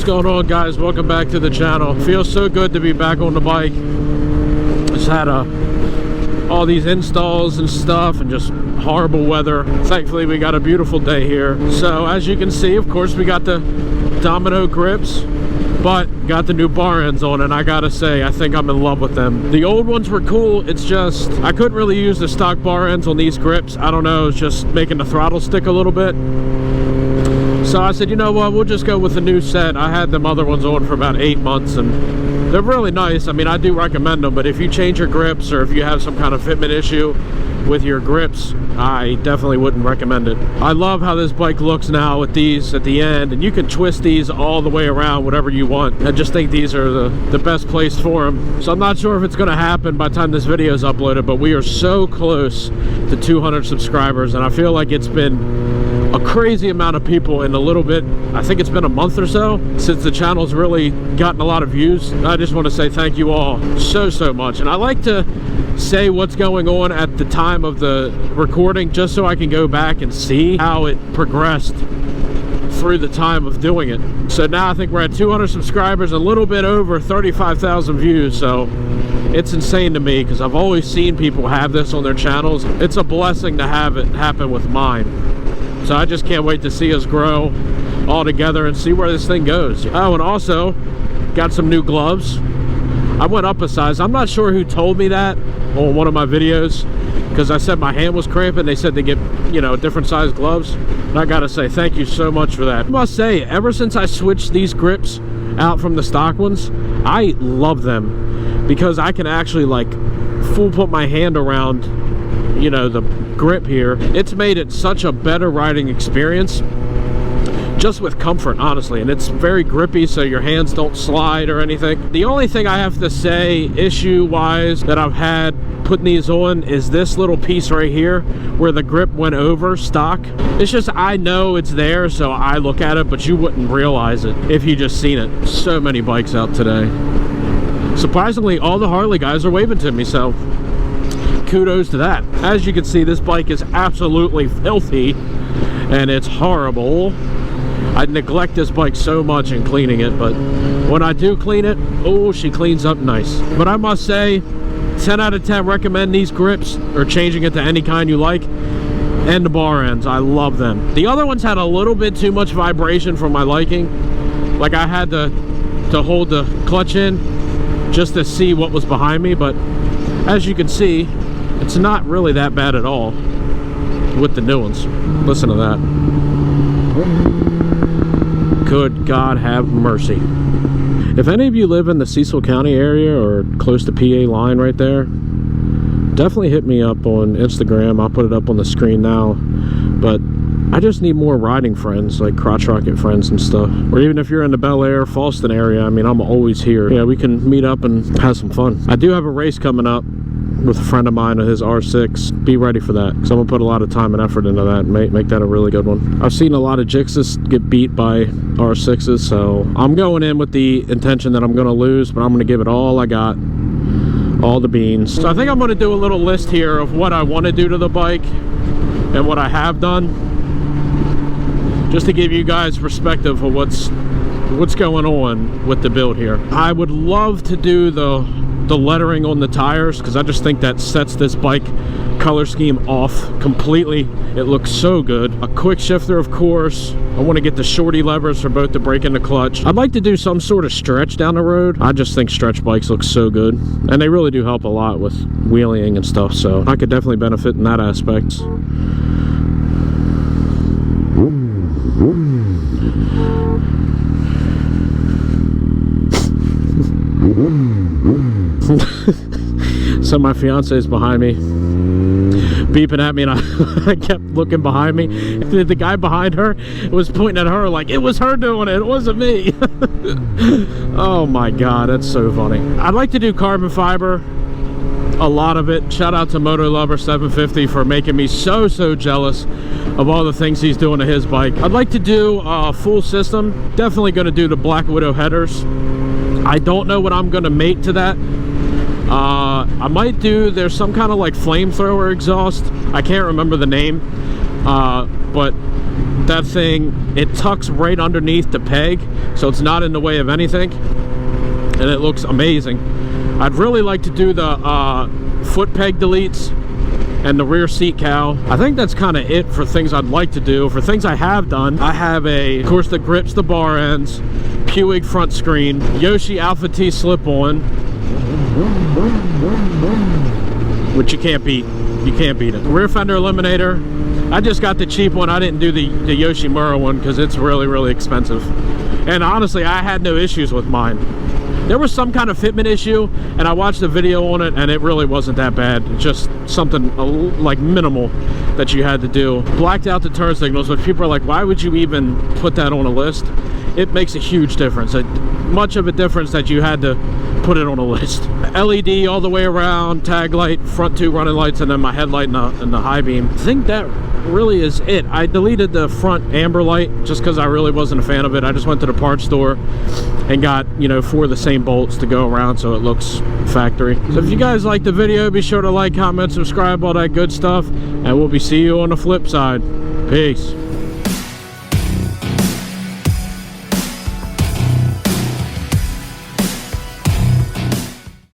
going on, guys? Welcome back to the channel. Feels so good to be back on the bike. Just had all these installs and stuff and just horrible weather. Thankfully we got a beautiful day here. So as you can see, of course, we got the Domino grips, but got the new bar ends on, and I gotta say, I think I'm in love with them. The old ones were cool. It's just I couldn't really use the stock bar ends on these grips. I don't know, it's just making the throttle stick a little bit. So I said, you know what, we'll just go with a new set. I had them other ones on for about 8 months, and they're really nice. I mean, I do recommend them, but if you change your grips or if you have some kind of fitment issue with your grips, I definitely wouldn't recommend it. I love how this bike looks now with these at the end, and you can twist these all the way around whatever you want. I just think these are the best place for them. So I'm not sure if it's going to happen by the time this video is uploaded, but we are so close to 200 subscribers, and I feel like it's been a crazy amount of people in a little bit. I think it's been a month or so since the channel's really gotten a lot of views. I just want to say thank you all so much, and I like to say what's going on at the time of the recording just so I can go back and see how it progressed through the time of doing it. So now I think we're at 200 subscribers, a little bit over 35,000 views, so it's insane to me because I've always seen people have this on their channels. It's a blessing to have it happen with mine. So I just can't wait to see us grow all together and see where this thing goes. Oh, and also got some new gloves. I went up a size. I'm not sure who told me that on one of my videos, because I said my hand was cramping. They said to get, you know, different size gloves. And I gotta say thank you so much for that. I must say, ever since I switched these grips out from the stock ones, I love them because I can actually like full put my hand around, you know, the grip here. It's made it such a better riding experience just with comfort, honestly, and it's very grippy so your hands don't slide or anything. The only thing I have to say issue wise that I've had putting these on is this little piece right here where the grip went over stock. It's just, I know it's there, so I look at it, but you wouldn't realize it if you just seen it. So many bikes out today. Surprisingly, all the Harley guys are waving to me, so kudos to that. As you can see, this bike is absolutely filthy and it's horrible. I neglect this bike so much in cleaning it, but when I do clean it, oh, she cleans up nice. But I must say, 10 out of 10 recommend these grips, or changing it to any kind you like. And the bar ends, I love them. The other ones had a little bit too much vibration for my liking. Like I had to hold the clutch in just to see what was behind me, but as you can see, it's not really that bad at all with the new ones. Listen to that. Good God have mercy. If any of you live in the Cecil County area or close to PA line right there, definitely hit me up on Instagram. I'll put it up on the screen now. But I just need more riding friends, like crotch rocket friends and stuff. Or even if you're in the Bel Air, Falston area, I mean, I'm always here. Yeah, we can meet up and have some fun. I do have a race coming up with a friend of mine with his R6. Be ready for that, because I'm gonna put a lot of time and effort into that and make that a really good one. I've seen a lot of Gsx-S get beat by R6s, so I'm going in with the intention that I'm gonna lose, but I'm gonna give it all I got, all the beans. So I think I'm gonna do a little list here of what I want to do to the bike and what I have done, just to give you guys perspective of what's going on with the build here. I would love to do the lettering on the tires, because I just think that sets this bike color scheme off completely. It looks so good. A quick shifter, of course. I want to get the shorty levers for both the brake and the clutch. I'd like to do some sort of stretch down the road. I just think stretch bikes look so good, and they really do help a lot with wheeling and stuff, so I could definitely benefit in that aspect. So my fiance is behind me beeping at me, and I kept looking behind me. The guy behind her was pointing at her like it was her doing it wasn't me. Oh my god, that's so funny. I'd like to do carbon fiber, a lot of it. Shout out to Moto Lover 750 for making me so jealous of all the things he's doing to his bike. I'd like to do a full system. Definitely going to do the Black Widow headers. I don't know what I'm going to mate to that. I might do, there's some kind of like flamethrower exhaust. I can't remember the name, but that thing, it tucks right underneath the peg, so it's not in the way of anything, and it looks amazing. I'd really like to do the foot peg deletes and the rear seat cowl. I think that's kind of it for things I'd like to do. For things I have done, I have of course, the grips, the bar ends, Puig front screen, Yoshi Alpha T slip-on, which you can't beat. You can't beat it. Rear fender eliminator. I just got the cheap one. I didn't do the Yoshi Mura one because it's really, really expensive. And honestly, I had no issues with mine. There was some kind of fitment issue, and I watched the video on it, and it really wasn't that bad. It's just something like minimal that you had to do. Blacked out the turn signals, but people are like, why would you even put that on a list? It makes a huge difference. Much of a difference that you had to put it on a list. LED all the way around, tag light, front 2 running lights, and then my headlight and the high beam. I think that really is it. I deleted the front amber light just because I really wasn't a fan of it. I just went to the parts store and got, you know, 4 of the same bolts to go around so it looks factory. So if you guys like the video, be sure to like, comment, subscribe, all that good stuff, and we'll be seeing you on the flip side. Peace.